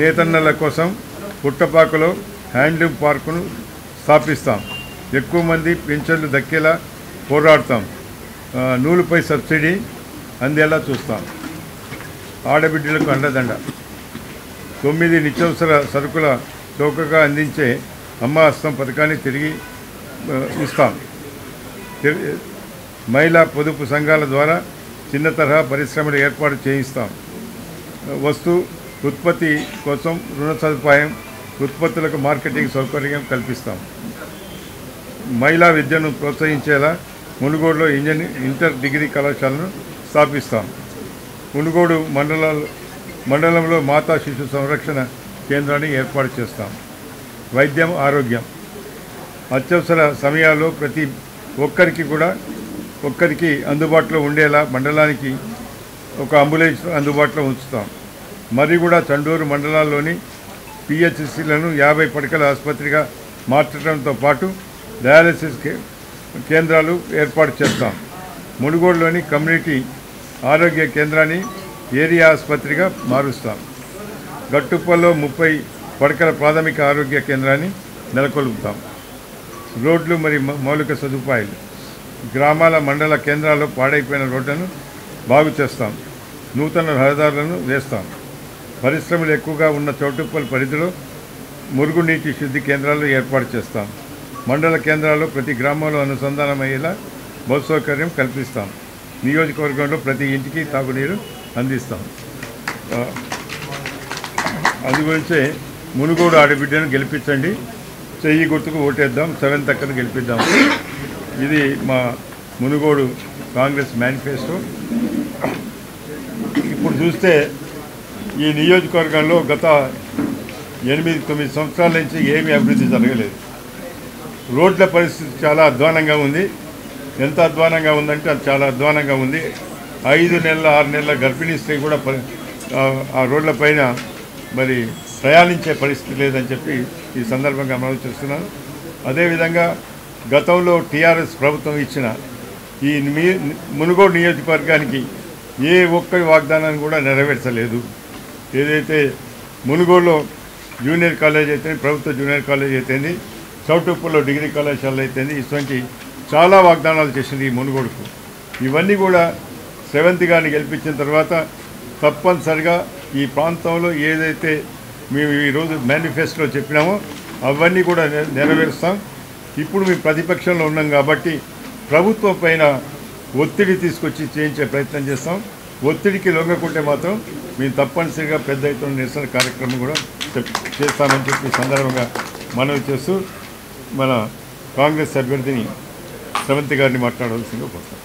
నేతన్నల కోసం పుట్టపాకలో హ్యాండ్లూమ్ పార్కును స్థాపిస్తాం. ఎక్కువ మంది పెన్షన్లు దక్కేలా పోరాడతాం. నూలుపై సబ్సిడీ అందేలా చూస్తాం. ఆడబిడ్డలకు అండదండ. 9 నిత్యావసర సరుకుల చౌకగా అందించే అమ్మ హస్తం పథకాన్ని తిరిగి ఇస్తాం. మహిళా పొదుపు సంఘాల ద్వారా చిన్న తరహా పరిశ్రమలు ఏర్పాటు చేయిస్తాం. వస్తు ఉత్పత్తి కోసం రుణ సదుపాయం, ఉత్పత్తులకు మార్కెటింగ్ సౌకర్యం కల్పిస్తాం. మహిళా విద్యను ప్రోత్సహించేలా మునుగోడులో ఇంటర్ డిగ్రీ కళాశాలను స్థాపిస్తాం. మునుగోడు మండలంలో మాతా శిశు సంరక్షణ కేంద్రాన్ని ఏర్పాటు చేస్తాం. వైద్యం, ఆరోగ్యం. అత్యవసర సమయాల్లో ప్రతి ఒక్కరికి అందుబాటులో ఉండేలా మండలానికి ఒక అంబులెన్స్ అందుబాటులో ఉంచుతాం. మర్రిగూడ, చండూరు మండలాల్లోని పిహెచ్సిలను 50 పడకల ఆసుపత్రిగా మార్చడంతో పాటు డయాలసిస్ కేంద్రాలు ఏర్పాటు చేస్తాం. మునుగోడులోని కమ్యూనిటీ ఆరోగ్య కేంద్రాన్ని ఏరియా ఆసుపత్రిగా మారుస్తాం. గట్టుప్పల్లో 30 పడకల ప్రాథమిక ఆరోగ్య కేంద్రాన్ని నెలకొల్పుతాం. రోడ్లు మరియు మౌలిక సదుపాయాలు. గ్రామాల మండల కేంద్రాల్లో పాడైపోయిన రోడ్లను బాగు చేస్తాం. నూతన రహదారులను వేస్తాం. పరిశ్రమలు ఎక్కువగా ఉన్న చౌటుప్పల్ పరిధిలో మురుగునీటి శుద్ధి కేంద్రాలు ఏర్పాటు చేస్తాం. మండల కేంద్రాల్లో ప్రతి గ్రామంలో అనుసంధానమయ్యేలా బస్సు సౌకర్యం కల్పిస్తాం. నియోజకవర్గంలో ప్రతి ఇంటికి తాగునీరు అందిస్తాం. అది గురించే మునుగోడు ఆడబిడ్డను గెలిపించండి, చెయ్యి గుర్తుకు ఓటేద్దాం, 7th అక్కను గెలిపిద్దాం. ఇది మా మునుగోడు కాంగ్రెస్ మేనిఫెస్టో. ఇప్పుడు చూస్తే ఈ నియోజకవర్గంలో గత 8-9 సంవత్సరాల నుంచి ఏమీ అభివృద్ధి జరగలేదు. రోడ్ల పరిస్థితి చాలా అధ్వానంగా ఉంది. ఎంత అధ్వానంగా ఉందంటే అది చాలా అధ్వానంగా ఉంది. 5 నెలల 6 నెలల గర్భిణీ స్త్రీ కూడా ఆ రోడ్ల పైన మరి ప్రయాణించే పరిస్థితి లేదని చెప్పి ఈ సందర్భంగా మనం చేస్తున్నాను. అదేవిధంగా గతంలో టీఆర్ఎస్ ప్రభుత్వం ఇచ్చిన ఈ మునుగోడు నియోజకవర్గానికి ఏ ఒక్క వాగ్దానాన్ని కూడా నెరవేర్చలేదు. ఏదైతే మునుగోడులో జూనియర్ కాలేజ్ అయితే, ప్రభుత్వ జూనియర్ కాలేజ్ అయితేంది, చౌటుప్పల్లో డిగ్రీ కళాశాల అయితేంది, ఇటువంటి చాలా వాగ్దానాలు చేసింది ఈ మునుగోడుకు. ఇవన్నీ కూడా 7th గారిని గెలిపించిన తర్వాత తప్పనిసరిగా ఈ ప్రాంతంలో ఏదైతే మేము ఈరోజు మేనిఫెస్టోలో చెప్పినామో అవన్నీ కూడా నెరవేరుస్తాం. ఇప్పుడు మేము ప్రతిపక్షంలో ఉన్నాం కాబట్టి ప్రభుత్వం పైన ఒత్తిడి తీసుకొచ్చి చేయించే ప్రయత్నం చేస్తాం. ఒత్తిడికి లొంగకుంటే మాత్రం మేము తప్పనిసరిగా పెద్ద ఎత్తున నిరసన కార్యక్రమం కూడా చేస్తామని చెప్పి సందర్భంగా మనవి చేస్తూ మన కాంగ్రెస్ అభ్యర్థిని 7th గారిని మాట్లాడవలసిందిగా కోరుతాం.